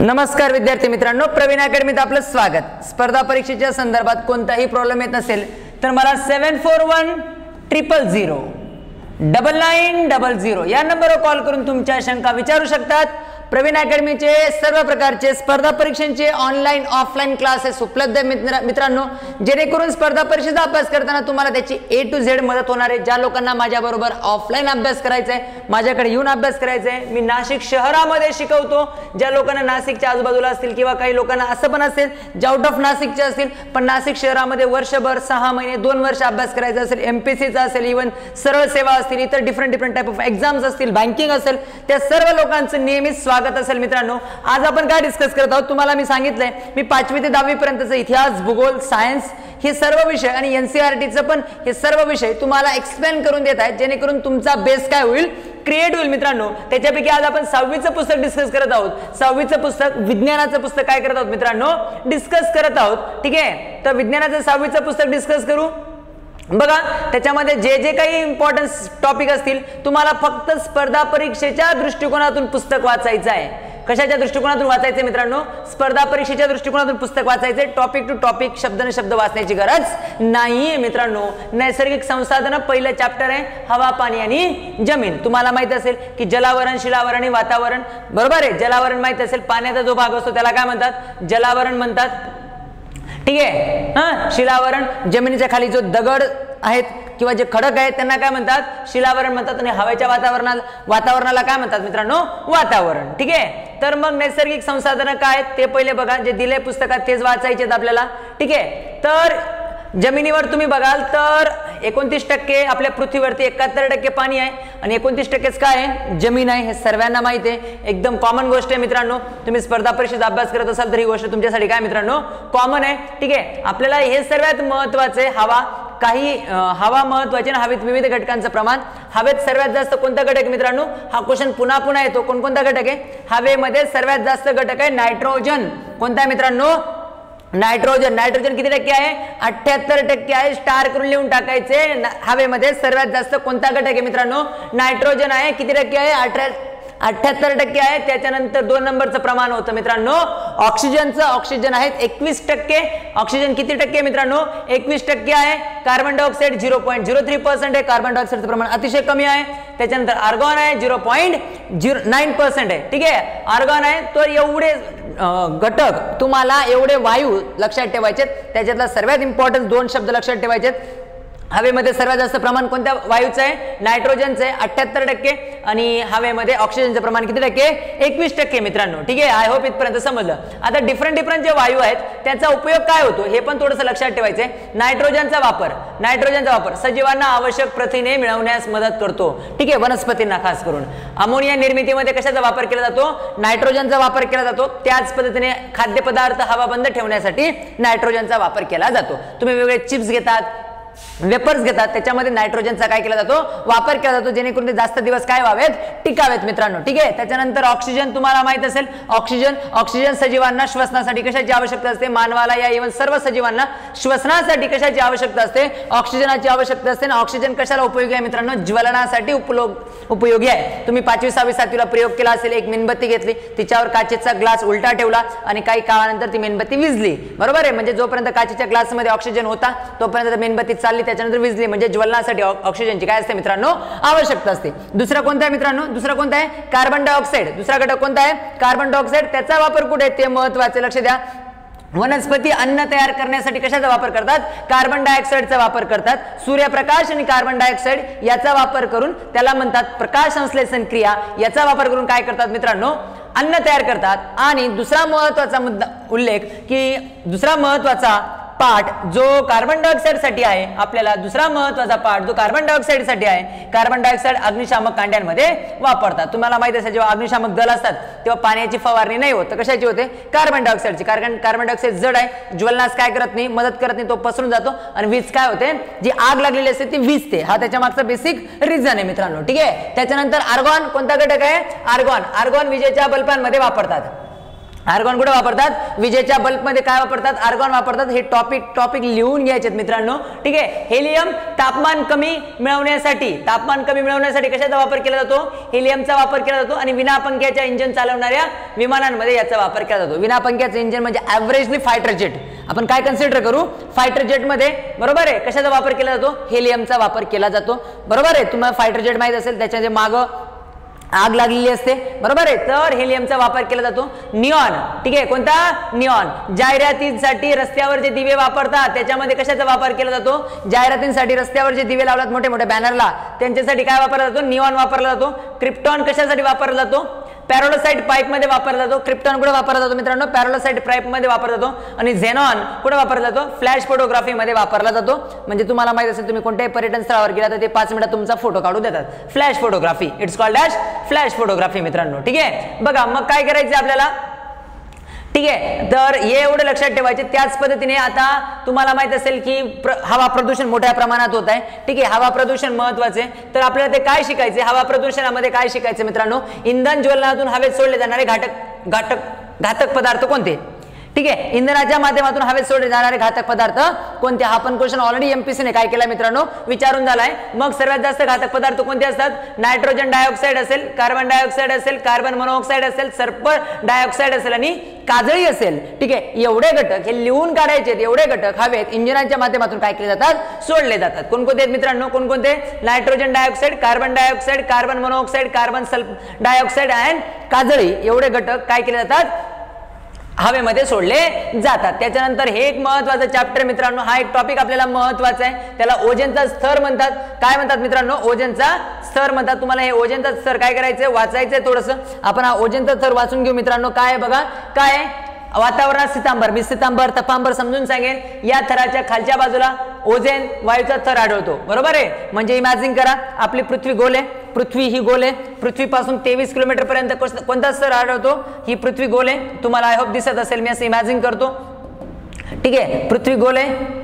नमस्कार विद्यार्थी मित्रांनो, प्रवीण अकॅडमीत आपलं स्वागत। स्पर्धा परीक्षेच्या संदर्भात कोणताही प्रॉब्लेम येत नसेल तर मला 7410009900 या नंबरवर कॉल करून तुमच्या शंका विचारू शकतात। प्रवीण अकॅडमीचे सर्व प्रकारचे स्पर्धा परीक्षांचे ऑनलाइन ऑफलाइन क्लासेस उपलब्ध आहेत मित्रांनो, जेणेकरून स्पर्धा परीक्षेचा अभ्यास करताना तुम्हाला त्याची A to Z मदत होणार आहे। ज्या लोकांना माझ्याबरोबर ऑफलाइन अभ्यास करायचा आहे, माझ्याकडे येऊन अभ्यास करायचा आहे, मी नाशिक शहरामध्ये शिकवतो। ज्या लोकांना नाशिकच्या आजूबाजूला असतील किंवा काही लोकांना असं पण असेल जे आउट ऑफ नाशिकचे असतील पण नाशिक शहरामध्ये वर्षभर 6 महिने 2 वर्ष अभ्यास करायचा असेल, MPSCचा असेल, इवन सरळ सेवा असतील, इतर डिफरंट टाइप ऑफ एग्जाम्स असतील, बँकिंग असेल, त्या सर्व लोकांचं नेहमीच स्वागत असेल। मित्रांनो, आज आपण काय डिस्कस करत आहोत तुम्हाला मी सांगितलंय, मी 5वी ते 10वी पर्यंतचा इतिहास, भूगोल, सायन्स हे सर्व विषय आणि NCERTचं पण हे सर्व विषय तुम्हाला एक्सप्लेन करून देत आहेत, जेणेकरून तुमचा बेस काय होईल, क्रिएट होईल। मित्रांनो, त्याच्यापैकी आज आपण 6वीचं पुस्तक डिस्कस करत आहोत। 6वीचं पुस्तक विज्ञानाचं पुस्तक काय करत आहोत मित्रांनो, डिस्कस करत आहोत। ठीक आहे, तर विज्ञानाचं 6वीचं पुस्तक डिस्कस करू। बघा, त्याच्यामध्ये जे जे काही इम्पॉर्टन्ट टॉपिक असतील तुम्हाला फक्त स्पर्धा परीक्षेच्या दृष्टिकोनातून पुस्तक वाचायचं आहे। कशाच्या दृष्टिकोनातून वाचायचे मित्रांनो, स्पर्धा परीक्षेच्या दृष्टिकोनातून पुस्तक वाचायचे। टॉपिक टू टॉपिक, शब्द न शब्द वाचण्याची गरज नाहीये मित्रांनो। नैसर्गिक संसाधन पहिलं चॅप्टर आहे, हवा, पाणी आणि जमीन। तुम्हाला माहित असेल की जलावरण, शिलावरण आणि वातावरण, बरोबर आहे। जलावरण माहित असेल, पाण्याचा जो भाग असतो त्याला काय म्हणतात, जलावरण म्हणतात। ठीक आहे, शिलावरण जमिनीच्या खाली जो दगड आहेत किंवा जे खडक आहेत त्यांना काय म्हणतात, शिलावरण म्हणतात। आणि हवेच्या वातावरणाला काय म्हणतात मित्रांनो, वातावरण। ठीक आहे, तर मग नैसर्गिक संसाधन काय ते पहिले बघा, जे दिले पुस्तकात तेच वाचायचे आहेत आपल्याला। ठीक आहे, तर जमिनीवर तुम्ही बघाल तर 29% आपल्या पृथ्वीवरती 71% पाणी आहे आणि 29%च काय आहे, जमीन आहे। हे सर्वांना माहिती आहे, एकदम कॉमन गोष्ट आहे मित्रांनो। तुम्ही स्पर्धा परीक्षेचा अभ्यास करत असाल तर ही गोष्ट तुमच्यासाठी काय मित्रांनो, कॉमन आहे। ठीक आहे, आपल्याला हे सर्वात महत्त्वाचे हवा, काही हवा महत्त्वाची, हवेत विविध घटकांचं प्रमाण। हवेत सर्वात जास्त कोणता घटक आहे मित्रांनो, हा क्वेश्चन पुन्हा पुन्हा येतो, कोणकोणता घटक आहे हवेमध्ये, सर्वात जास्त घटक आहे नायट्रोजन। कोणता आहे मित्रांनो, नायट्रोजन। नायट्रोजन किती टक्के आहे, 78% आहे। स्टार करून लिहून टाकायचे, हवेमध्ये सर्वात जास्त कोणता घटक आहे मित्रांनो, नायट्रोजन आहे। किती टक्के आहे, 78% आहे। त्याच्यानंतर 2 नंबरचं प्रमाण होतं मित्रांनो ऑक्सिजनचं। ऑक्सिजन आहेत 21%। ऑक्सिजन किती टक्के मित्रांनो, 21% आहे। कार्बन डायऑक्साइड 0.03% आहे, कार्बन डायऑक्साइडचं प्रमाण अतिशय कमी आहे। त्याच्यानंतर आर्गॉन आहे 0.09% आहे। ठीक आहे, आर्गॉन आहे। तो एवढे घटक तुम्हाला, एवढे वायू लक्षात ठेवायचे, त्याच्यातला सर्वात इम्पॉर्टंट 2 शब्द लक्षात ठेवायचे। हवेमध्ये सर्वात जास्त प्रमाण कोणत्या वायूचं आहे, नायट्रोजनचं आहे 78%। आणि हवेमध्ये ऑक्सिजनचं प्रमाण किती टक्के, 21% मित्रांनो। ठीक आहे, आय होप इथपर्यंत समजलं। आता डिफरंट जे वायू आहेत त्याचा उपयोग काय होतो हे पण थोडंसं लक्षात ठेवायचंय। नायट्रोजनचा वापर सजीवांना आवश्यक प्रथिने मिळवण्यास मदत करतो। ठीक आहे, वनस्पतींना खास करून। अमोनिया निर्मितीमध्ये कशाचा वापर केला जातो, नायट्रोजनचा वापर केला जातो। त्याच पद्धतीने खाद्यपदार्थ हवाबंद ठेवण्यासाठी नायट्रोजनचा वापर केला जातो। तुम्ही वेगवेगळे चिप्स घेतात, वेपर्स घेतात, त्याच्यामध्ये नायट्रोजनचा काय केला जातो, वापर केला जातो, जेणेकरून ते जास्त दिवस काय व्हावेत, टिकावेत मित्रांनो। ठीक आहे, त्याच्यानंतर ऑक्सिजन तुम्हाला माहित असेल, ऑक्सिजन सजीवांना श्वसनासाठी कशाची आवश्यकता असते, मानवाला या इव्हन सर्व सजीवांना श्वसनासाठी कशाची आवश्यकता असते, ऑक्सिजनाची आवश्यकता असते। ऑक्सिजन कशाला उपयोगी आहे मित्रांनो, ज्वलनासाठी उपयोगी आहे। तुम्ही 5वी 6वी 7वीला प्रयोग केला असेल, एक मेणबत्ती घेतली, तिच्यावर काचेचा ग्लास उलटा ठेवला आणि काही काळानंतर ती मेणबत्ती विझली, बरोबर आहे। म्हणजे जोपर्यंत काचेच्या ग्लासमध्ये ऑक्सिजन होता तोपर्यंत मेणबत्ती चालली, त्याच्यानंतर विझली, म्हणजे ज्वलनासाठी ऑक्सिजनची काय असते मित्रांनो, आवश्यकता असते। दुसरा कोणता आहे मित्रांनो, दुसरा कोणता आहे, कार्बन डायऑक्साइड। दुसरा घटक कोणता आहे, कार्बन डायऑक्साइड। त्याचा वापर कुठे ते महत्त्वाचे, लक्ष द्या। वनस्पती अन्न तयार करण्यासाठी कशाचा वापर करतात, कार्बन डायऑक्साइडचा वापर करतात। सूर्यप्रकाश आणि कार्बन डायऑक्साइड याचा वापर करून त्याला म्हणतात प्रकाश संश्लेषण क्रिया। याचा वापर करून काय करतात मित्रांनो, अन्न तयार करतात। आणि दुसरा महत्त्वाचा मुद्दा उल्लेख की दुसरा महत्त्वाचा पार्ट जो कार्बन डायऑक्साइड साठी आहे, आपल्याला दुसरा महत्त्वाचा पार्ट जो कार्बन डायऑक्साइड साठी आहे, कार्बन डायऑक्साइड अग्निशामक कांड्यांमध्ये वापरतात। तुम्हाला माहिती असेल जेव्हा अग्निशामक दल असतात तेव्हा पाण्याची फवारणी नाही होत, कशाची होते, कार्बन डायऑक्साइडची। कारण कार्बन डायऑक्साइड जड आहे, ज्वलनास काय करत नाही, मदत करत नाही, तो पसरून जातो आणि वीज काय होते, जी आग लागलेली असते ती विझते। हा त्याच्या मागचा बेसिक रिझन आहे मित्रांनो। ठीक आहे, त्याच्यानंतर आर्गॉन कोणता घटक आहे, आर्गॉन विजेच्या बल्बांमध्ये वापरतात। आर्गॉन कुठे वापरतात? विजेच्या बल्बमध्ये काय वापरतात? आर्गॉन वापरतात. हे टॉपिक लिहून घ्यायचे मित्रांनो, ठीक आहे. हेलियम तापमान कमी मिळवण्यासाठी कशाचा वापर केला जातो? हेलियमचा वापर केला जातो. आणि विनापंख्याच्या इंजिन चालवणाऱ्या विमानांमध्ये याचा वापर केला जातो. विनापंख्याचं इंजिन म्हणजे ॲव्हरेजली फायटर जेट. आपण काय कन्सिडर करू? फायटर जेट मध्ये, बरोबर आहे, कशाचा वापर केला जातो? हेलियमचा वापर केला जातो, बरोबर आहे. तुम्हाला फायटर जेट माहित असेल, त्याच्या जे मागं आग लागलेली असते, बरोबर आहे, तर हेलियमचा वापर केला जातो. निऑन, ठीक आहे, कोणता? निऑन. जाहिरातींसाठी रस्त्यावर जे दिवे वापरतात त्याच्यामध्ये कशाचा वापर केला जातो? जाहिरातींसाठी रस्त्यावर जे दिवे लावतात मोठे मोठे बॅनरला, त्यांच्यासाठी काय वापरला जातो? निऑन वापरला जातो. क्रिप्टॉन कशासाठी वापरला जातो? पॅरोलोसाइट पाईप मध्ये वापरला जातो. क्रिप्टॉन कुठे वापरला जातो मित्रांनो? पॅरोलोसाइट पाईप मध्ये वापरला जातो. आणि झेनॉन कुठे वापरला जातो? फ्लॅश फोटोग्राफी मध्ये वापरला जातो. म्हणजे तुम्हाला माहित असेल, तुम्ही कोणत्याही पर्यटन स्थळावर गेला तर ते 5 मिनिटात तुमचा फोटो काढून देतात. Flash photography, it's called as flash photography मित्रांनो, ठीक आहे. बघा मग काय करायचं आपल्याला, ठीक आहे. तर हे एवढं लक्षात ठेवायचे. त्याच पद्धतीने आता तुम्हाला माहित असेल की हवा प्रदूषण मोठ्या प्रमाणात होत आहे, ठीक आहे. हवा प्रदूषण महत्वाचे. तर आपल्याला ते काय शिकायचे? हवा प्रदूषणामध्ये काय शिकायचे मित्रांनो? इंधन ज्वलनातून हवेत सोडले जाणारे घातक पदार्थ कोणते? ठीक आहे. इंधनाच्या माध्यमातून हवेत सोडले जाणारे घातक पदार्थ कोणते? हा पण क्वेश्चन ऑलरेडी एमपीसी ने काय केला मित्रांनो? विचारून झालाय. मग सर्वात जास्त घातक पदार्थ कोणते असतात? नायट्रोजन डायऑक्साइड असेल, कार्बन डायऑक्साइड असेल, कार्बन मोनोऑक्साइड असेल, सल्फर डायऑक्साइड असेल आणि काजळी असेल, ठीक आहे. एवढे घटक हे लिहून काढायचे. एवढे घटक हवेत इंजिनाच्या माध्यमातून काय केले जातात? सोडले जातात. कोणकोणते आहेत मित्रांनो? कोणकोणते? Nitrogen dioxide, carbon dioxide, carbon monoxide, carbon sulphur dioxide आणि काजळी, एवढे घटक काय केले जातात? हवेमध्ये सोडले जातात. त्याच्यानंतर हे एक महत्वाचं चॅप्टर मित्रांनो, हा एक टॉपिक आपल्याला महत्वाचा आहे. त्याला ओझोनचा स्तर म्हणतात. काय म्हणतात मित्रांनो? ओझोनचा स्तर म्हणतात. तुम्हाला हे ओझोनचा स्तर काय करायचंय? वाचायचंय थोडंसं. आपण हा ओझोनचा स्तर वाचून घेऊ मित्रांनो. काय आहे बघा, काय आहे? वातावरणात सितांबर, मी सितांबर तपांबर समजून सांगेन. या थराच्या खालच्या बाजूला ओझोन वायूचा थर आढळतो, बरोबर आहे. म्हणजे इमॅजिन करा, आपली पृथ्वी गोल आहे, पृथ्वी ही गोल आहे. पृथ्वीपासून 23 किलोमीटर पर्यंत कोणता स्तर आढळतो? ही पृथ्वी गोल आहे. तुम्हाला आय होप दिसत असेल, मी असं इमॅजिन करतो, ठीक आहे. पृथ्वी गोल आहे,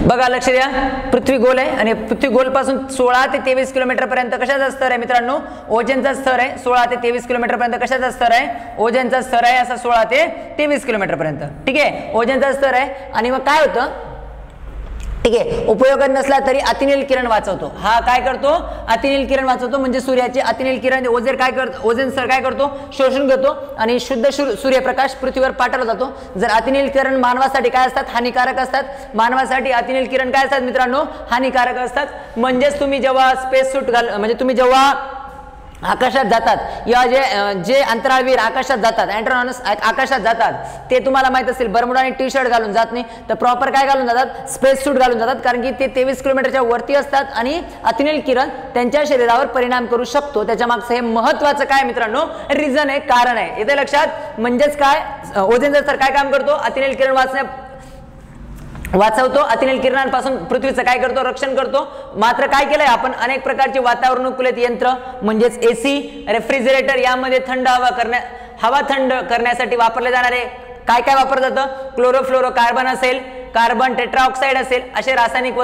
बघा लक्ष द्या, पृथ्वी गोल आहे आणि पृथ्वी गोल पासून 16 ते 23 किलोमीटर पर्यंत कशाचा स्तर आहे मित्रांनो? ओझोनचा स्तर आहे. 16 ते 23 किलोमीटर पर्यंत कशाचा स्तर आहे? ओझोनचा स्तर आहे. असा 16 ते 23 किलोमीटर पर्यंत, ठीक आहे, ओझोनचा स्तर आहे. आणि मग काय होतं, ठीक आहे, उपयोगात नसला तरी अतिनील किरण वाचवतो. हा काय करतो? अतिनील किरण वाचवतो. म्हणजे सूर्याचे अतिनील किरण ओझोन काय करतो? ओझोन स्तर काय करतो? शोषून घेतो आणि शुद्ध सूर्यप्रकाश पृथ्वीवर पाठवला जातो. जर अतिनील किरण मानवासाठी काय असतात? हानिकारक असतात. मानवासाठी अतिनील किरण काय असतात मित्रांनो? हानिकारक असतात. म्हणजेच तुम्ही जेव्हा स्पेस सूट म्हणजे तुम्ही जेव्हा आकाशात जातात, या जे अंतराळवीर आकाशात जातात, एस्ट्रोनॉट्स आकाशात जातात, ते तुम्हाला माहित असेल बरमुडा आणि टी शर्ट घालून जात नाही, तर प्रॉपर काय घालून जातात? स्पेस सूट घालून जातात. कारण की ते 23 किलोमीटरच्या वरती असतात आणि अतिनील किरण त्यांच्या शरीरावर परिणाम करू शकतो. त्याच्या मागचं हे महत्वाचं काय मित्रांनो? रिझन आहे, कारण आहे. येते लक्षात? म्हणजेच काय, ओझोनचा स्तर काय काम करतो? अतिनील किरण वाचवतो. अतिनील किरणांपासून पृथ्वीचं काय करतो? रक्षण करतो. मात्र काय केलंय आपण? अनेक प्रकारचे वातावरणूकुलित यंत्र म्हणजेच एसी, रेफ्रिजरेटर, यामध्ये थंड हवा थंड करण्यासाठी वापरले जाणारे काय काय वापरलं जातं? क्लोरोफ्लोरोकार्बन असेल, कार्बन टेट्राऑक्साइड असेल, असे रासायनिक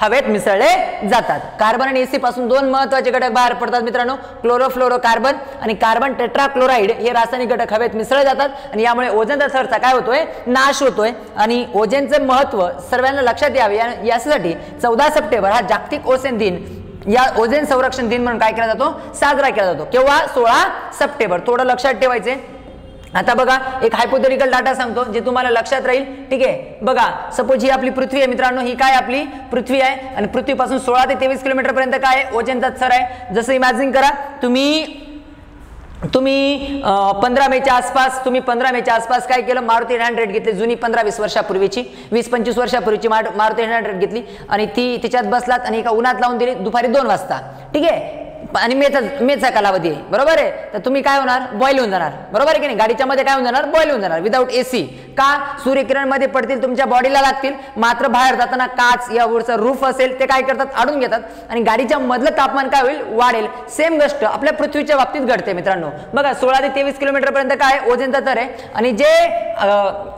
हवेत मिसळले जातात. कार्बन आणि एसी पासून 2 महत्वाचे घटक बाहेर पडतात मित्रांनो, क्लोरोफ्लोरोकार्बन आणि कार्बन टेट्राक्लोराइड. हे रासायनिक घटक हवेत मिसळले जातात आणि यामुळे ओझोनचा थरचा काय होतोय? नाश होतोय. आणि ओझोनचे महत्व सर्वांना लक्षात यावे यासाठी 14 सप्टेंबर हा जागतिक ओझोन दिन, या ओझोन संरक्षण दिन म्हणून काय केला जातो? साजरा केला जातो. केव्हा? 16 सप्टेंबर. थोडं लक्षात ठेवायचे. आता बघा, एक हायपोथेटिकल डाटा सांगतो जे तुम्हाला लक्षात राहील, ठीक आहे. बघा, सपोज ही आपली पृथ्वी आहे मित्रांनो, ही काय आपली पृथ्वी आहे आणि पृथ्वीपासून 16 ते 23 किलोमीटर पर्यंत काय आहे? ओझोनचा थर आहे. जसं इमॅजिन करा, तुम्ही 15 मेच्या आसपास काय केलं? मारुती 800 घेतली, जुनी 15-20 वर्षापूर्वीची, 20-25 वर्षापूर्वीची मारुती 800 घेतली आणि ती तिच्यात बसलात आणि एका उन्हात लावून दिली दुपारी 2 वाजता, ठीक आहे. आणि मेचा कालावधी आहे, बरोबर आहे. तर तुम्ही काय होणार? बॉईल होऊन जाणार, बरोबर आहे की नाही? गाडीच्या मध्ये काय होऊन जाणार? बॉईल होऊन जाणार विदाऊट एसी. का? सूर्यकिरण मध्ये पडतील, तुमच्या बॉडीला लागतील, मात्र बाहेर जाताना काच या वरचा रूफ असेल ते काय करतात? आडून घेतात आणि गाडीच्या मधलं तापमान काय होईल? वाढेल. सेम गोष्ट आपल्या पृथ्वीच्या बाबतीत घडते मित्रांनो. बघा, 16 ते 23 किलोमीटर पर्यंत काय ओझोनचा थर आहे आणि जे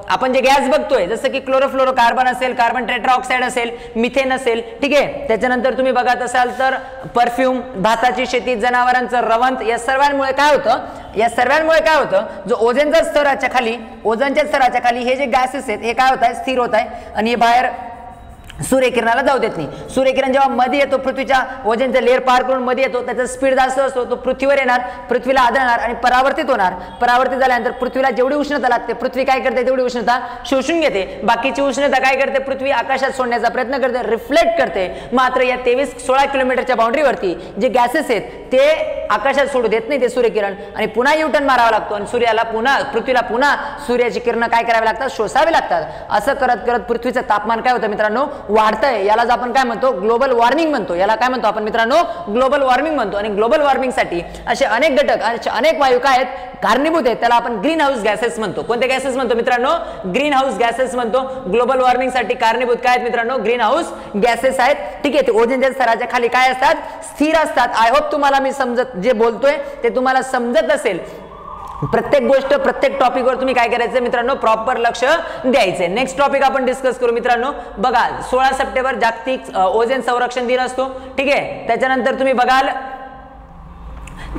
आपण जे गॅस बघतोय, जसं की क्लोरोफ्लोरोकार्बन असेल, कार्बन टेट्राऑक्साइड असेल, मिथेन असेल, ठीक आहे. त्याच्यानंतर तुम्ही बघत असाल तर परफ्यूम, भाताची शेती, जनावरांचं रवंत, या सर्वांमुळे काय होतं? या सर्वांमुळे काय होतं, जो ओझोनच्या स्तराच्या खाली हे जे गॅसेस आहेत हे काय होत आहे, स्थिर होत आहे आणि हे बाहेर सूर्यकिरणाला जाऊ देत नाही. सूर्यकिरण जेव्हा मध्ये येतो, पृथ्वीच्या ओझोनचा लेअर पार करून मध्ये येतो, त्याचा स्पीड जास्त असतो, तो पृथ्वीवर येणार, पृथ्वीला आदळणार आणि परावर्तित होणार. परावर्तित झाल्यानंतर पृथ्वीला जेवढी उष्णता लागते, पृथ्वी काय करते, तेवढी उष्णता शोषून घेते. बाकीची उष्णता काय करते, पृथ्वी आकाशात सोडण्याचा प्रयत्न करते, रिफ्लेक्ट करते. मात्र या 23-16 किलोमीटरच्या बाउंड्रीवरती जे गॅसेस आहेत ते आकाशात सोडू देत नाही ते सूर्यकिरण, आणि पुन्हा युटर्न मारावा लागतो आणि पृथ्वीला पुन्हा सूर्याची किरण काय करावी लागतात, शोषावे लागतात. असं करत करत पृथ्वीचं तापमान काय होतं मित्रांनो, वाढतंय. यालाच आपण काय म्हणतो, ग्लोबल वॉर्मिंग म्हणतो. याला काय म्हणतो आपण मित्रांनो, ग्लोबल वॉर्मिंग म्हणतो. आणि ग्लोबल वॉर्मिंग साठी असे अनेक घटक, असे अनेक वायू काय आहेत, कारणीभूत आहेत. त्याला आपण ग्रीन हाऊस गॅसेस म्हणतो. कोणते गॅसेस म्हणतो मित्रांनो, ग्रीन हाऊस गॅसेस म्हणतो. ग्लोबल वॉर्मिंग साठी कारणीभूत काय आहेत मित्रांनो, ग्रीन हाऊस गॅसेस आहेत. ठीक आहे, ते ओझोनच्या स्तराच्या खाली काय असतात, स्थिर असतात. आय होप तुम्हाला मी जे बोलतोय ते तुम्हाला समजत असेल. प्रत्येक गोष्ट, प्रत्येक टॉपिकवर तुम्ही काय करायचं मित्रांनो, प्रॉपर लक्ष द्यायचंय. नेक्स्ट टॉपिक आपण डिस्कस करू मित्रांनो. बघा 16 सप्टेंबर जागतिक ओझोन संरक्षण दिन असतो. ठीक आहे, त्याच्यानंतर तुम्ही बघाल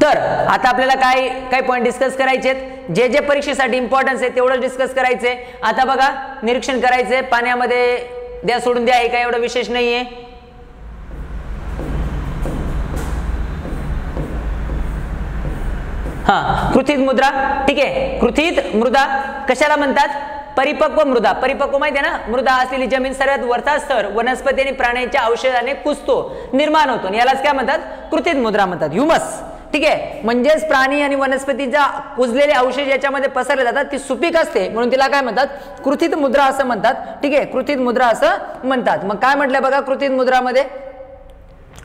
तर आता आपल्याला काय पॉईंट डिस्कस करायचे, जे परीक्षेसाठी इम्पॉर्टन्स आहे तेवढं डिस्कस करायचंय. आता बघा, निरीक्षण करायचंय, पाण्यामध्ये द्या सोडून द्या, हे काय एवढं विशेष नाहीये. कृथित मुद्रा. ठीक आहे, कृथित मृदा कशाला म्हणतात, परिपक्व मृदा. परिपक्व माहिती आहे ना, मृदा असलेली जमीन सर्वात वरचा स्तर वनस्पती आणि प्राण्यांच्या औषधाने कुजतो, निर्माण होतो. यालाच काय म्हणतात, कृथित मृदा म्हणतात, ह्युमस. ठीक आहे, म्हणजेच प्राणी आणि वनस्पतीच्या कुजलेले अवशेष याच्यामध्ये पसरले जातात, ती सुपीक असते म्हणून तिला काय म्हणतात, कृथित मुद्रा असं म्हणतात. ठीक आहे, कृथित मुद्रा असं म्हणतात. मग काय म्हटलं बघा, कृथित मुद्रामध्ये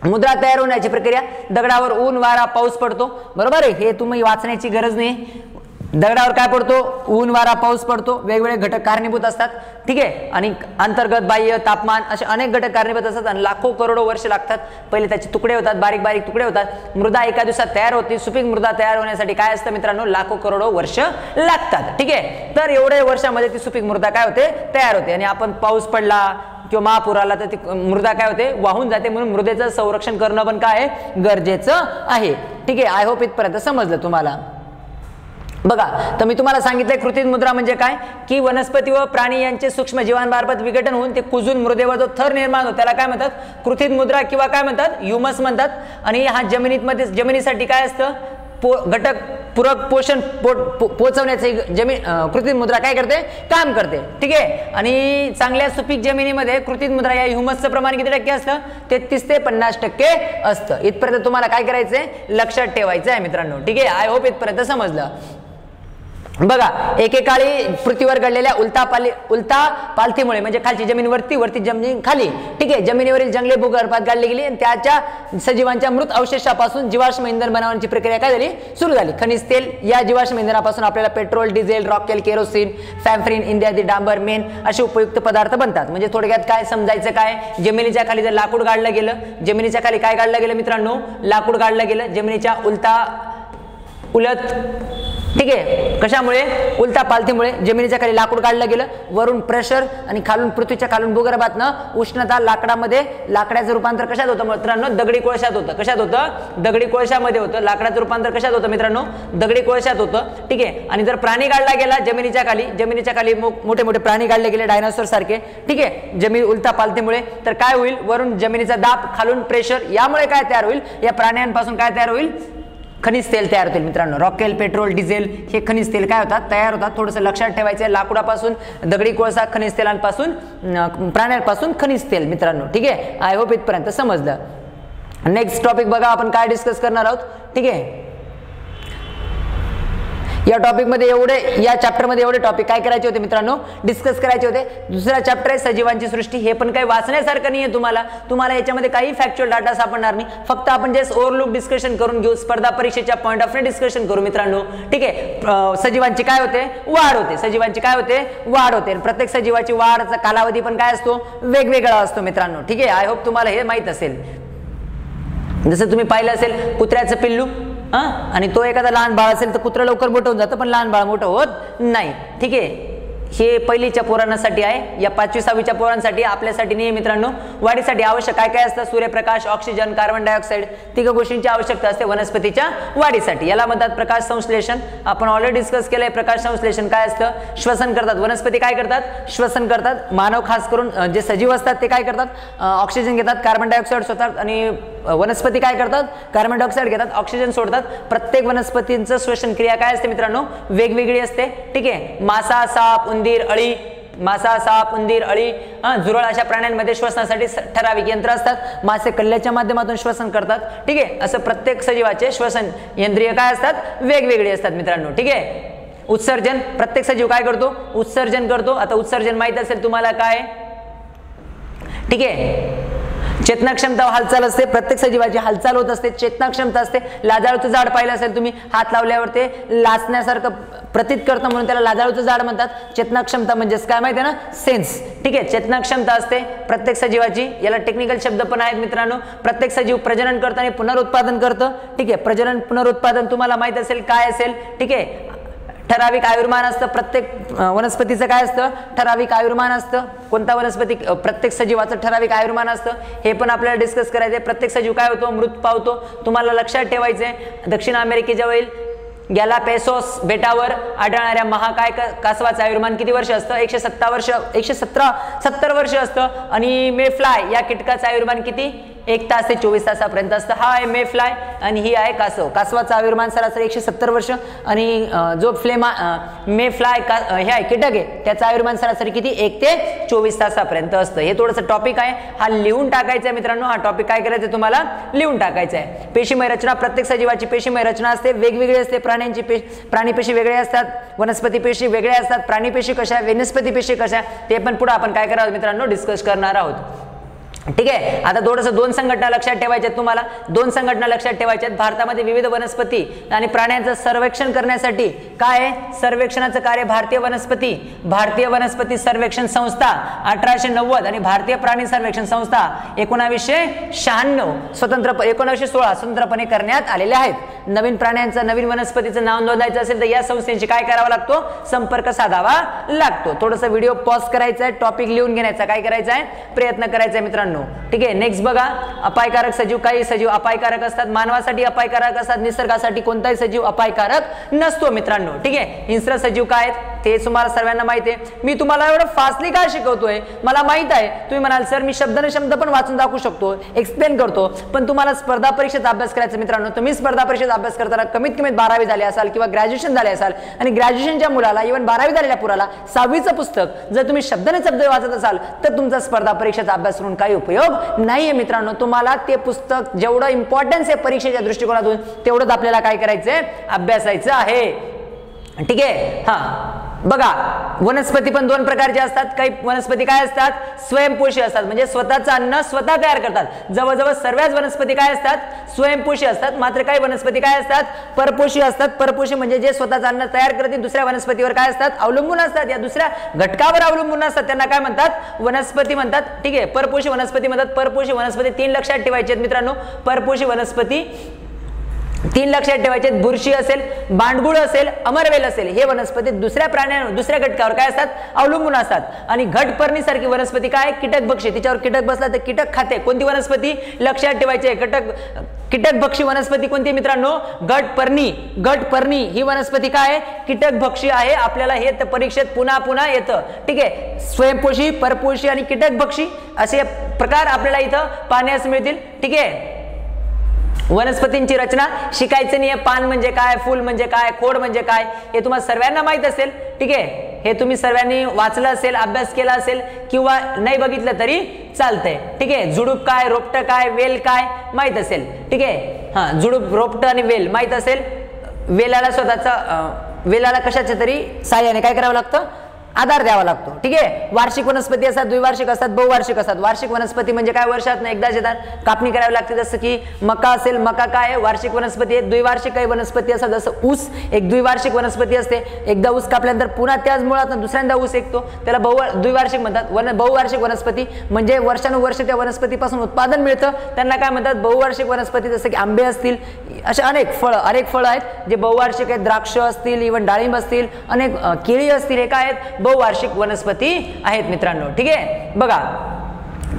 मुद्रा तयार होण्याची प्रक्रिया, दगडावर ऊन, वारा, पाऊस पडतो. बरोबर आहे, हे तुम्ही वाचण्याची गरज नाही. दगडावर काय पडतो, ऊन, वारा, पाऊस पडतो. वेगवेगळे घटक कारणीभूत असतात. ठीक आहे, आणि अंतर्गत, बाह्य, तापमान असे अनेक घटक कारणीभूत असतात आणि लाखो करोडो वर्ष लागतात. पहिले त्याचे तुकडे होतात, बारीक बारीक तुकडे होतात. मृदा एका दिवसात तयार होती. सुपीक मृदा तयार होण्यासाठी काय असतं मित्रांनो, लाखो करोडो वर्ष लागतात. ठीक आहे, तर एवढ्या वर्षामध्ये ती सुपीक मृदा काय होते, तयार होते. आणि आपण पाऊस पडला किंवा महापूर आला तर ती मृदा काय होते, वाहून जाते. म्हणून मृदेचं संरक्षण करणं पण काय आहे, गरजेचं आहे. ठीक आहे, आय होप इथपर्यंत समजलं तुम्हाला. बघा, तर मी तुम्हाला सांगितलंय कृत्रिम मुद्रा म्हणजे काय, की वनस्पती व प्राणी यांचे सूक्ष्म जीवांमार्फत विघटन होऊन ते कुजून मृदेवर जो थर निर्माण होतो त्याला काय म्हणतात, कृत्रिम मुद्रा किंवा काय म्हणतात, ह्युमस म्हणतात. आणि हा जमिनीसाठी काय असतं, घटक पूरक पोषण पोचवण्याचे कृत्रिम मुद्रा काय करते, काम करते. ठीक आहे, आणि चांगल्या सुपीक जमिनीमध्ये कृत्रिम मुद्रा या ह्युमसचं प्रमाण किती टक्के असतं, 33 ते 50% असतं. इथपर्यंत तुम्हाला काय करायचंय, लक्षात ठेवायचं आहे मित्रांनो. ठीक आहे, आय होप इथपर्यंत समजलं. बघा, एकेकाळी पृथ्वीवर घडलेल्या उलटा पालथीमुळे म्हणजे खालची जमीन वरती जमीन खाली. ठीक आहे, जमिनीवरील जंगले भूगर्भात गाडली गेली आणि त्याच्या सजीवांच्या मृत अवशेषापासून जीवाश्म इंधन बनवण्याची प्रक्रिया काय झाली, सुरू झाली. खनिज तेल, या जीवाश्म इंधनापासून आपल्याला पेट्रोल, डिझेल, रॉकेल, केरोसिन, फॅम्फ्रिन इत्यादी डांबर, मेण असे उपयुक्त पदार्थ बनतात. म्हणजे थोडक्यात काय समजायचं, काय जमिनीच्या खाली जर लाकूड गाडलं गेलं, जमिनीच्या खाली काय गाडलं गेलं मित्रांनो, लाकूड गाडलं गेलं जमिनीच्या उलट. ठीक आहे, कशामुळे, उलटा पालथीमुळे जमिनीच्या खाली लाकूड काढलं गेलं, वरून प्रेशर आणि खालून पृथ्वीच्या खालून भूगर्भातनं उष्णता लाकडाचं रूपांतर कशात होतं मित्रांनो, दगडी कोळशात होतं. कशात होतं, दगडी कोळशामध्ये होतं. लाकडाचं रूपांतर कशात होतं मित्रांनो, दगडी कोळशात होतं. ठीक आहे, आणि जर प्राणी काढला गेला जमिनीच्या खाली मोठे मोठे प्राणी काढले गेले डायनासोर सारखे. ठीक आहे, जमीन उलटा पालथीमुळे तर काय होईल, वरून जमिनीचा दाब, खालून प्रेशर, यामुळे काय तयार होईल, या प्राण्यांपासून काय तयार होईल, खनिज तेल तयार होतील मित्रांनो. रॉकेल, पेट्रोल, डिझेल हे खनिज तेल काय होतात, तयार होतात. थोडंसं लक्षात ठेवायचं, लाकूडापासून दगडी कोळसा, खनिज तेलांपासून, प्राण्यांपासून खनिज तेल मित्रांनो. ठीक आहे, आय होप इथपर्यंत समजलं. नेक्स्ट टॉपिक बघा, आपण काय डिस्कस करणार आहोत. ठीक आहे, या टॉपिक मध्ये या चॅप्टर मध्ये एवढे टॉपिक काय करायचे होते मित्रांनो, डिस्कस करायचे होते. दुसरा चॅप्टर आहे सजीवांची सृष्टी. हे पण काही वाचण्यासारखं नाहीये, तुम्हाला याच्यामध्ये काही फॅक्च्युअल डाटा सापडणार नाही. फक्त आपण जे ओव्हरलुक डिस्कशन करून घेऊ, स्पर्धा परीक्षेच्या पॉईंट ऑफ व्ह्यू डिस्कशन करू मित्रांनो. ठीक आहे, सजीवांची काय होते, वाढ होते. सजीवांची काय होते, वाढ होते. प्रत्येक सजीवाची वाढचा कालावधी पण काय असतो, वेगवेगळा असतो मित्रांनो. ठीक आहे, आय होप तुम्हाला हे माहित असेल. जसं तुम्ही पाहिलं असेल, कुत्र्याचं पिल्लू आणि तो एखादा लहान बाळ असेल तर कुत्रा लवकर मोठं होऊन जातं, पण लहान बाळ मोठं होत नाही. ठीक आहे, हे पहिलीच्या पोरांसाठी आहे, या 5वी 6वीच्या पोरांसाठी, आपल्यासाठी नाही मित्रांनो. वाढीसाठी आवश्यक काय काय असतं? सूर्यप्रकाश, ऑक्सिजन, कार्बन डायऑक्साईड, तिघ गोष्टींची आवश्यकता असते वनस्पतीच्या वाढीसाठी. याला म्हणतात प्रकाश संश्लेषण. आपण ऑलरेडी डिस्कस केलंय प्रकाश संश्लेषण काय असतं. श्वसन करतात वनस्पती, काय करतात? श्वसन करतात. मानव खास करून जे सजीव असतात ते काय करतात? ऑक्सिजन घेतात, कार्बन डायऑक्साईड सोडतात, आणि वनस्पती काय करतात? कार्बन डायऑक्साईड घेतात, ऑक्सिजन सोडतात. प्रत्येक वनस्पतींचं श्वसन क्रिया काय असते मित्रांनो? वेगवेगळी असते. ठीक आहे. मासा, साप, उंदीर, अळी, मासा, साप, उंदीर, अळी, झुरळ अशा प्राण्यांमध्ये श्वसनासाठी ठराविक यंत्र असतात. मासे कल्ल्याच्या माध्यमातून श्वसन करतात. ठीक आहे. असं प्रत्येक सजीवाचे श्वसन यंत्रिय काय असतात? वेगवेगळी असतात मित्रांनो. ठीक आहे. उत्सर्जन, प्रत्येक सजीव काय करतो? उत्सर्जन करतो. आता उत्सर्जन माहित असेल तुम्हाला काय? ठीक आहे. चेतना क्षमता हालचाल असते, प्रत्येक सजीवाची हालचाल होत असते, चेतना क्षमता असते. लाजाळूचं झाड पाहिलं असेल तुम्ही, हात लावल्यावर ते लाचण्यासारखं प्रतीत करतं म्हणून त्याला लाजाळूचं झाड म्हणतात. चेतना क्षमता म्हणजेच काय माहिती आहे ना? सेन्स. ठीक आहे. चेतना क्षमता असते प्रत्येक सजीवाची. याला टेक्निकल शब्द पण आहेत मित्रांनो. प्रत्येक सजीव प्रजनन करतं आणि पुनरुत्पादन करतं. ठीक आहे. प्रजनन पुनरुत्पादन तुम्हाला माहित असेल काय असेल. ठीक आहे. ठराविक आयुर्मान असतं. प्रत्येक वनस्पतीचं काय असतं? ठराविक आयुर्मान असतं. कोणता वनस्पती? प्रत्येक सजीवाचं ठराविक आयुर्मान असतं. हे पण आपल्याला डिस्कस करायचंय. प्रत्येक सजीव काय होतो? मृत पावतो. तुम्हाला लक्षात ठेवायचंय, दक्षिण अमेरिकेजवळील गॅलापेगोस बेटावर आढळणाऱ्या महाकाय कासवाचं आयुर्मान किती वर्ष असतं? 170 वर्ष असतं. आणि मेफ्लाय या कीटकाचं आयुर्मान किती? 1 तास ते 24 तासापर्यंत असतं. हा आहे मेफ्लाय आणि ही आहे कासव. कासवाचं आयुर्मान सरासरी 170 वर्ष आणि जो मेफ्लाय हे आहे कीटक आहे त्याचं आयुर्मान सरासरी किती? 1 ते 24 तासापर्यंत असतं. हे थोडंसं टॉपिक आहे, हा लिहून टाकायचा आहे मित्रांनो. हा टॉपिक काय करायचं तुम्हाला? लिहून टाकायचा आहे. पेशीमय रचना, प्रत्येक सजीवाची पेशीमय रचना असते, वेगवेगळी असते. प्राणी पेशी वेगळे असतात, वनस्पती पेशी वेगळ्या असतात. प्राणी पेशी कशा, वनस्पती पेशी कशा, ते पण पुढे आपण काय करावं मित्रांनो? डिस्कस करणार आहोत. ठीक आहे. आता थोडंसं 2 संघटना लक्षात ठेवायच्या तुम्हाला. 2 संघटना लक्षात ठेवायच्या. भारतामध्ये विविध वनस्पती आणि प्राण्यांचं सर्वेक्षण करण्यासाठी काय? सर्वेक्षणाचं कार्य भारतीय वनस्पती सर्वेक्षण संस्था 1890 आणि भारतीय प्राणी सर्वेक्षण संस्था 1996 1916 स्वतंत्रपणे करण्यात आलेल्या आहेत. नवीन प्राण्यांचं, नवीन वनस्पतीचं नाव नोंदायचं असेल तर या संस्थेशी काय करावा लागतो? संपर्क साधावा लागतो. थोडंसं व्हिडिओ पॉज करायचा आहे, टॉपिक लिहून घेण्याचा काय करायचा आहे? प्रयत्न करायचा आहे मित्रांनो. ठीक आहे. नेक्स्ट बघा. अपायकारक सजीव. काही सजीव अपायकारक असतात, मानवासाठी अपायकारक असतात, निसर्गासाठी कोणताही सजीव अपायकारक नसतो मित्रांनो. ठीक आहे. हिंस्र सजीव काय आहेत ते तुम्हाला सर्वांना माहिती आहे. मी तुम्हाला एवढं फास्टली काय शिकवतोय मला माहित आहे. तुम्ही म्हणाल सर मी शब्द पण वाचून दाखवू शकतो, एक्सप्लेन करतो, पण तुम्हाला स्पर्धा परीक्षेचा अभ्यास करायचा मित्रांनो. तुम्ही स्पर्धा परीक्षेचा अभ्यास करताना कमीत कमी 12वी झाले असाल किंवा ग्रॅज्युएशन झाले असाल, आणि ग्रॅज्युएशनच्या मुलाला इव्हन 12वी झालेल्या पुराला 6वीचं पुस्तक जर तुम्ही शब्द वाचत असाल तर तुमचा स्पर्धा परीक्षेचा अभ्यास करून काही उपयोग नाहीये मित्रांनो. तुम्हाला ते पुस्तक जेवढं इम्पॉर्टन्स आहे परीक्षेच्या दृष्टिकोनातून तेवढंच आपल्याला काय करायचंय? अभ्यासायचं आहे. ठीक आहे. बघा, वनस्पती पण 2 प्रकारचे असतात. काही वनस्पती काय असतात? स्वयंपोषी असतात, म्हणजे स्वतःचं अन्न स्वतः तयार करतात. जवळजवळ सर्वच वनस्पती काय असतात? स्वयंपोषी असतात. मात्र काही वनस्पती काय असतात? परपोषी असतात. परपोषी म्हणजे जे स्वतःचं अन्न तयार करतील दुसऱ्या वनस्पतीवर काय असतात? अवलंबून असतात, या दुसऱ्या घटकावर अवलंबून असतात. त्यांना काय म्हणतात? वनस्पती म्हणतात. ठीक आहे. परपोषी वनस्पती म्हणतात. परपोषी वनस्पती 3 लक्षात ठेवायचे आहेत मित्रांनो. परपोषी वनस्पती 3 लक्षात ठेवायचे. बुरशी असेल, बांडगुळ असेल, अमरवेल असेल, हे वनस्पती दुसऱ्या प्राण्यांवर, दुसऱ्या घटकावर काय असतात? अवलंबून असतात. आणि घटपर्णी सारखी वनस्पती काय? कीटकभक्षी. तिच्यावर कीटक बसला तर कीटक खाते. कोणती वनस्पती? लक्षात ठेवायचे. कीटकभक्षी वनस्पती कोणती मित्रांनो? घटपर्णी ही वनस्पती काय आहे? कीटकभक्षी आहे. आपल्याला हे परीक्षेत पुन्हा येतं. ठीक आहे. स्वयंपोषी, परपोषी आणि कीटकभक्षी असे प्रकार आपल्याला इथं पाहण्यास मिळतील. ठीक आहे. वनस्पतींची रचना शिकायचं नाही. पान म्हणजे काय, फूल म्हणजे काय, खोड म्हणजे काय, हे तुम्हाला सर्वांना माहित असेल. ठीक आहे. हे तुम्ही सर्वांनी वाचलं असेल, अभ्यास केला असेल, किंवा नाही बघितलं तरी चालतंय. ठीक आहे. झुडूप काय, रोपट काय, वेल काय माहित असेल. ठीक आहे. झुडूप, रोपट आणि वेल माहित असेल. वेलाला कशाच्या तरी साह्याने काय करावं लागतं? आधार द्यावा लागतो. ठीक आहे. वार्षिक वनस्पती असतात, द्विवार्षिक असतात, बहुवार्षिक असतात. वार्षिक वनस्पती म्हणजे काय? वर्षातून एकदाच येतात, कापणी करावी लागते. जसं की मका असेल, मका काय आहे? वार्षिक वनस्पती आहे. द्विवार्षिक काही वनस्पती असतात, जसं ऊस एक द्विवार्षिक वनस्पती असते. एकदा ऊस कापल्यानंतर पुन्हा त्याच मुळात दुसऱ्यांदा ऊस येतो, त्याला द्विवार्षिक म्हणतात. बहुवार्षिक वनस्पती म्हणजे वर्षानुवर्ष त्या वनस्पतीपासून उत्पादन मिळतं, त्यांना काय म्हणतात? बहुवार्षिक वनस्पती. जसं की आंबे असतील, असे अनेक फळं आहेत जे बहुवार्षिक आहेत. द्राक्ष असतील, इव्हन डाळिंब असतील, अनेक केळी असतील, हे काय आहेत? बहुवार्षिक वनस्पती आहेत मित्रांनो. ठीक आहे, बघा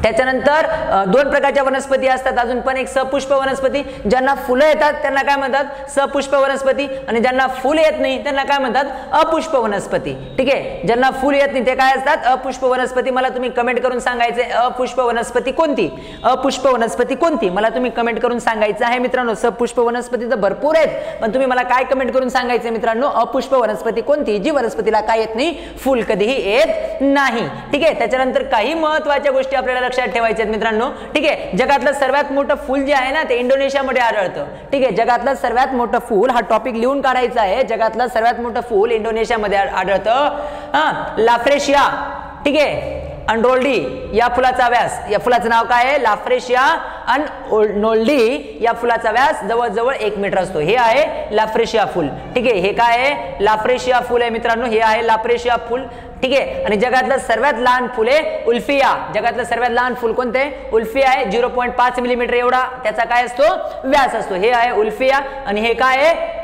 त्याच्यानंतर दोन प्रकारच्या वनस्पती असतात अजून पण. एक सपुष्प वनस्पती, ज्यांना फुलं येतात त्यांना काय म्हणतात सपुष्प वनस्पती, आणि ज्यांना फुल येत नाही त्यांना काय म्हणतात अपुष्प वनस्पती. ठीक आहे, ज्यांना फुल येत नाही ते काय असतात अपुष्प वनस्पती. मला तुम्ही कमेंट करून सांगायचे अपुष्प वनस्पती कोणती, अपुष्प वनस्पती कोणती, मला तुम्ही कमेंट करून सांगायचं आहे मित्रांनो. सपुष्प वनस्पती तर भरपूर आहेत, पण तुम्ही मला काय कमेंट करून सांगायचे मित्रांनो अपुष्प वनस्पती कोणती, जी वनस्पतीला काय येत नाही, फुल कधीही येत नाही. ठीक आहे, त्याच्यानंतर काही महत्त्वाच्या गोष्टी आपल्याला लक्षात ठेवायचे आहेत मित्रांनो. ठीक आहे, जगातलं सर्वात मोठं फूल जे आहे ना ते इंडोनेशियामध्ये आढळतं. ठीक आहे, जगातलं सर्वात मोठं फूल, हा टॉपिक लिहून काढायचा आहे, जगातलं सर्वात मोठं फूल इंडोनेशियामध्ये आढळतं, लाफ्रेशिया. ठीक आहे, अनरोल्डी या फुलाचा व्यास, या फुलाचं नाव काय आहे लाफ्रेशिया अनरोल्डी. या फुलाचा व्यास जवळजवळ 1 मीटर असतो. हे आहे लाफ्रेशिया फुल. ठीक आहे, हे काय आहे लाफ्रेशिया फुल आहे मित्रांनो, हे आहे लाफ्रेशिया फुल. ठीक आहे, आणि जगातलं सर्वात लहान फुल आहे उल्फिया. जगातलं सर्वात लहान फुल कोणते, उल्फिया आहे. 0.5 मिलीमीटर एवढा त्याचा काय असतो व्यास असतो. हे आहे उल्फिया, आणि हे काय आहे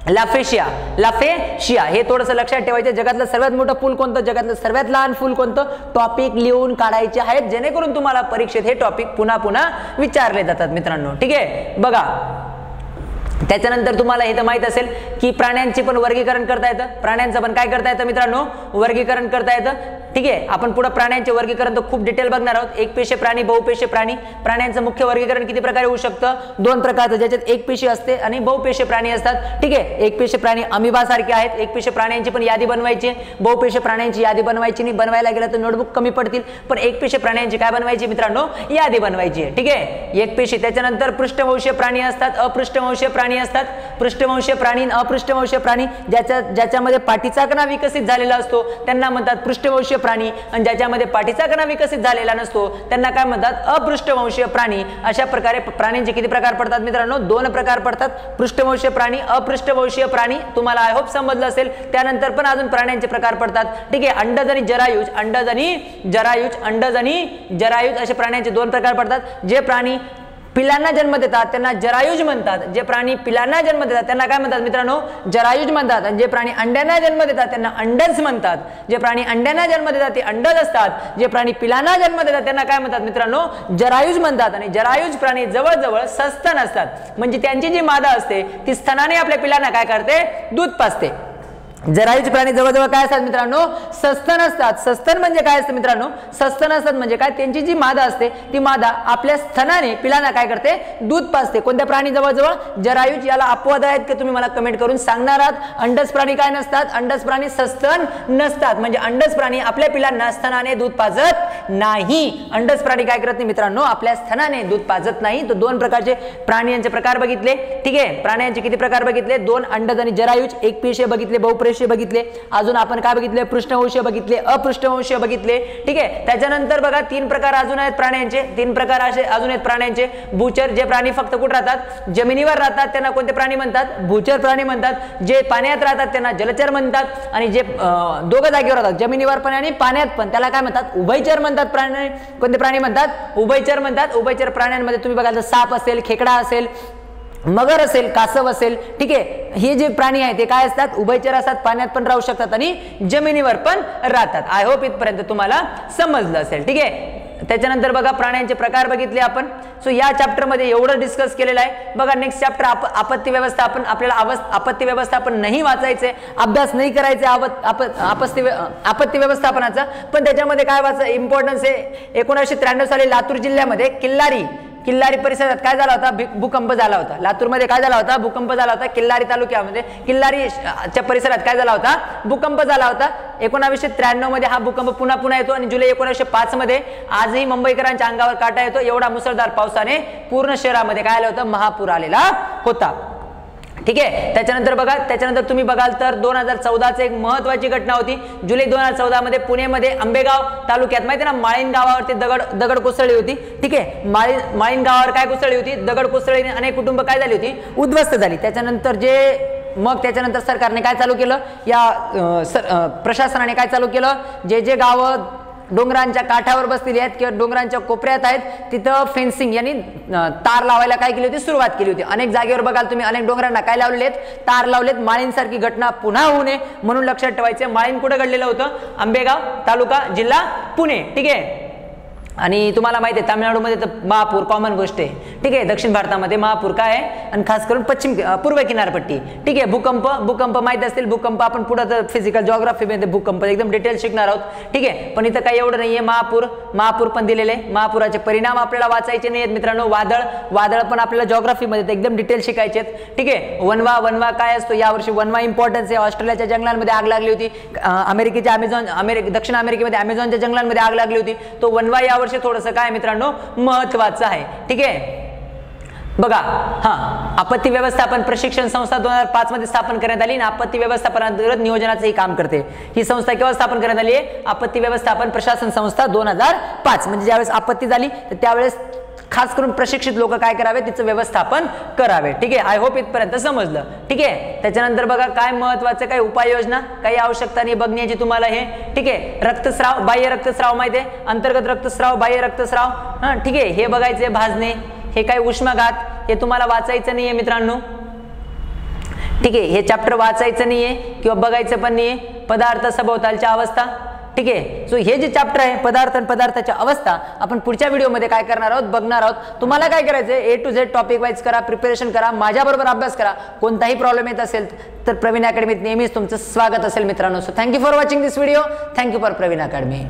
लाफ्रेशिया. लाफ्रेशिया हे थोडंसं लक्षात ठेवायचं. जगातलं सर्वात मोठं फूल कोणतं, जगातलं सर्वात लहान फूल कोणतं, टॉपिक लिहून काढायचे आहेत, जेणेकरून तुम्हाला परीक्षेत हे टॉपिक पुन्हा पुन्हा विचारले जातात मित्रांनो. ठीक आहे, बघा त्याच्यानंतर तुम्हाला हे तर माहित असेल की प्राण्यांचे पण वर्गीकरण करता येतं. प्राण्यांचं पण काय करता येतं मित्रांनो, वर्गीकरण करता येतं. ठीक आहे, आपण पुढे प्राण्यांचे वर्गीकरण तर खूप डिटेल बघणार आहोत. एकपेशीय प्राणी, बहुपेशीय प्राणी. प्राण्यांचं मुख्य वर्गीकरण किती प्रकारे होऊ शकतं, 2 प्रकारचं, ज्याच्यात एकपेशीय असते आणि बहुपेशीय प्राणी असतात. ठीक आहे, एकपेशीय प्राणी अमिबा सारखे आहेत. एकपेशीय प्राण्यांची पण यादी बनवायची, बहुपेशीय प्राण्यांची यादी बनवायची नाही. बनवायला गेलं तर नोटबुक कमी पडतील, पण एकपेशीय प्राण्यांची काय बनवायची मित्रांनो, यादी बनवायची आहे. ठीक आहे, एकपेशीय. त्याच्यानंतर पृष्ठवंशीय प्राणी असतात, अपृष्ठवंशीय प्राणी असतात. पृष्ठवंशीय प्राणी, अपृष्ठवंशीय प्राणी, ज्याच्यामध्ये पाठीचा कणा विकसित झालेला असतो त्यांना म्हणतात पृष्ठवंशीय प्राणी, आणि ज्याच्यामध्ये पाठीचा कणा विकसित झालेला नसतो त्यांना काय म्हणतात अपृष्ठवंशीय प्राणी. अशा प्रकारे प्राण्यांचे किती प्रकार पडतात मित्रांनो, 2 प्रकार पडतात, पृष्ठवंशीय प्राणी, अपृष्ठवंशीय प्राणी. तुम्हाला आय होप समजलं असेल. त्यानंतर पण अजून प्राण्यांचे प्रकार पडतात. ठीक आहे, अंडज आणि जरायुज, अंडज आणि जरायुज, अंडज आणि जरायुज असे प्राण्यांचे 2 प्रकार पडतात. जे प्राणी पिलांना जन्म देतात त्यांना जरायुज म्हणतात. जे प्राणी पिलांना जन्म देतात त्यांना काय म्हणतात मित्रांनो, जरायुज म्हणतात. आणि जे प्राणी अंड्यांना जन्म देतात त्यांना अंडज म्हणतात. जे प्राणी अंड्यांना जन्म देतात ते अंडज असतात. जे प्राणी पिलांना जन्म देतात त्यांना काय म्हणतात मित्रांनो, जरायुज म्हणतात. आणि जरायुज प्राणी जवळजवळ सस्तन असतात, म्हणजे त्यांची जी मादा असते ती स्तनाने आपल्या पिलांना काय करते, दूध पाजते. जरायुज प्राणी जवळजवळ काय असतात मित्रांनो, सस्तन असतात. सस्तन म्हणजे काय असतं मित्रांनो, सस्तन असतात म्हणजे काय, त्यांची जी मादा असते ती मादा आपल्या स्तनाने पिलांना काय करते, दूध पाजते. कोणत्या प्राणी जवळजवळ, जरायुज. याला अपवाद आहेत की तुम्ही मला कमेंट करून सांगणार आहात. अंडज प्राणी काय नसतात, अंडज प्राणी सस्तन नसतात, म्हणजे अंडज प्राणी आपल्या पिलांना स्तनाने दूध पाजत नाही. अंडज प्राणी काय करत नाही मित्रांनो, आपल्या स्तनाने दूध पाजत नाही. तो 2 प्रकारचे प्राण्यांचे प्रकार बघितले. ठीक आहे, प्राण्यांचे किती प्रकार बघितले, 2, अंडज आणि जरायुज. एकपेशीय बघितले, बहुपेशीय बघितले. अजून आपण काय बघितले, पृष्ठवंशीय बघितले, अपृष्ठवंशीय बघितले. ठीक आहे, त्याच्यानंतर बघा 3 प्रकार अजून आहेत प्राण्यांचे. 3 प्रकार असे अजून आहेत प्राण्यांचे. भूचर, जे प्राणी फक्त कुठे राहतात, जमिनीवर राहतात त्यांना कोणते प्राणी म्हणतात, भूचर प्राणी म्हणतात. जे पाण्यात राहतात त्यांना जलचर म्हणतात. आणि जे दोघं जागेवर राहतात, जमिनीवर पण आणि पाण्यात पण, त्याला काय म्हणतात, उभयचर म्हणतात. प्राणी कोणते प्राणी म्हणतात, उभयचर म्हणतात. उभयचर प्राण्यांमध्ये तुम्ही बघाल तर साप असेल, खेकडा असेल, मगर असेल, कासव असेल. ठीक आहे, हे जे प्राणी आहेत ते काय असतात, उभयचर असतात, पाण्यात पण राहू शकतात आणि जमिनीवर पण राहतात. आय होप इथपर्यंत तुम्हाला समजलं असेल. ठीक आहे, त्याच्यानंतर बघा प्राण्यांचे प्रकार बघितले आपण. सो या चॅप्टर मध्ये एवढं डिस्कस केलेलं आहे. बघा नेक्स्ट चॅप्टर आपत्ती व्यवस्थापन. आपल्याला आपत्ती व्यवस्थापन नाही वाचायचे, अभ्यास नाही करायचे आपत्ती व्यवस्थापनाचा, पण त्याच्यामध्ये काय वाचायचं इम्पॉर्टन्स आहे. 1993 साली लातूर जिल्ह्यामध्ये किल्लारी परिसरात काय झाला होता, भूकंप झाला होता. लातूरमध्ये काय झाला होता, भूकंप झाला होता. किल्लारी तालुक्यामध्ये किल्लारीच्या परिसरात काय झाला होता, भूकंप झाला होता. 1993 मध्ये हा भूकंप पुन्हा येतो आणि जुलै 1905 मध्ये आजही मुंबईकरांच्या अंगावर काटा येतो. एवढा मुसळधार पावसाने पूर्ण शहरामध्ये काय आलं होतं, महापूर आलेला होता. ठीक आहे, त्याच्यानंतर बघा, त्याच्यानंतर तुम्ही बघाल तर 2014 एक महत्वाची घटना होती. जुलै 2014 पुणेमध्ये आंबेगाव तालुक्यात माहिती ना, माळीण गावावरती दगड कोसळली होती. ठीक आहे, माळीण गावावर काय कोसळली होती, दगड कोसळलीने अनेक कुटुंब काय झाली होती, उद्ध्वस्त झाली. त्याच्यानंतर सरकारने काय चालू केलं, या प्रशासनाने काय चालू केलं, जे गावं डोंगरांच्या काठावर बसलेली आहेत किंवा डोंगरांच्या कोपऱ्यात आहेत, तिथं फेन्सिंग यांनी तार लावायला काय केली होती, सुरुवात केली होती. अनेक जागेवर बघाल तुम्ही अनेक डोंगरांना काय लावलेले आहेत, तार लावलेत. माळींसारखी घटना पुन्हा होऊ नये म्हणून लक्षात ठेवायचे. माळीन कुठे घडलेलं होतं, आंबेगाव तालुका जिल्हा पुणे. ठीक आहे. आणि तुम्हाला माहिती आहे तामिळनाडूमध्ये तर महापूर कॉमन गोष्ट आहे. ठीक आहे. दक्षिण भारतामध्ये महापूर काय आहे, आणि खास करून पूर्व किनारपट्टी. ठीक आहे. भूकंप माहित असतील. भूकंप आपण पुढे तर फिजिकल जिओग्राफीमध्ये भूकंप एकदम डिटेल शिकणार आहोत. ठीक आहे. पण इथं काही एवढं नाहीये. महापूर पण दिलेले. महापुराचे परिणाम आपल्याला वाचायचे नाही आहेत मित्रांनो. वादळ पण आपल्याला जिओग्राफीमध्ये एकदम डिटेल शिकायचे आहेत. ठीक आहे. वनवा काय असतो, यावर्षी वनवा इम्पॉर्टन्स आहे. ऑस्ट्रेलियाच्या जंगलांमध्ये आग लागली होती. दक्षिण अमेरिकेमध्ये अमेझॉनच्या जंगलांमध्ये आग लागली होती. तो वनवा यावर्षी थोडंसं काय मित्रांनो महत्वाचं आहे. ठीक आहे. बघा, आपत्ती व्यवस्थापन प्रशिक्षण संस्था 2005 मध्ये स्थापन करण्यात आली आणि आपत्ती व्यवस्थापनांतर्गत नियोजनाचंही काम करते. ही संस्था केव्हा स्थापन करण्यात आली आहे, आपत्ती व्यवस्थापन प्रशासन संस्था 2005. म्हणजे ज्यावेळेस आपत्ती झाली तर त्यावेळेस खास करून प्रशिक्षित लोक काय करावे, तिचं व्यवस्थापन करावे. ठीक आहे. आय होप इथपर्यंत समजलं. ठीक आहे. त्याच्यानंतर बघा काय महत्वाचं, काही उपाययोजना, काही आवश्यकता नाही बघण्याची तुम्हाला हे. ठीक आहे. रक्तस्राव, बाह्य रक्तस्राव माहिती आहे, अंतर्गत रक्तस्राव, बाह्य रक्तस्राव. ठीक आहे. हे बघायचे. भाजणे, हे काय उष्माघात, हे तुम्हाला वाचायचं नाहीये मित्रांनो. ठीक आहे. हे चॅप्टर वाचायचं नाहीये किंवा बघायचं पण नाहीये. पदार्थ सभोवतालच्या अवस्था. ठीक आहे. सो हे जे चॅप्टर आहे पदार्थ आणि पदार्थाच्या अवस्था, आपण पुढच्या व्हिडिओमध्ये काय करणार आहोत, बघणार आहोत. तुम्हाला काय करायचंय, A to Z topic wise करा, प्रिपरेशन करा, माझ्याबरोबर अभ्यास करा. कोणताही प्रॉब्लेम येत असेल तर प्रवीण अकॅडमीत नेहमीच तुमचं स्वागत असेल मित्रांनो. So thank you for watching this video. Thank you for Praveen academy.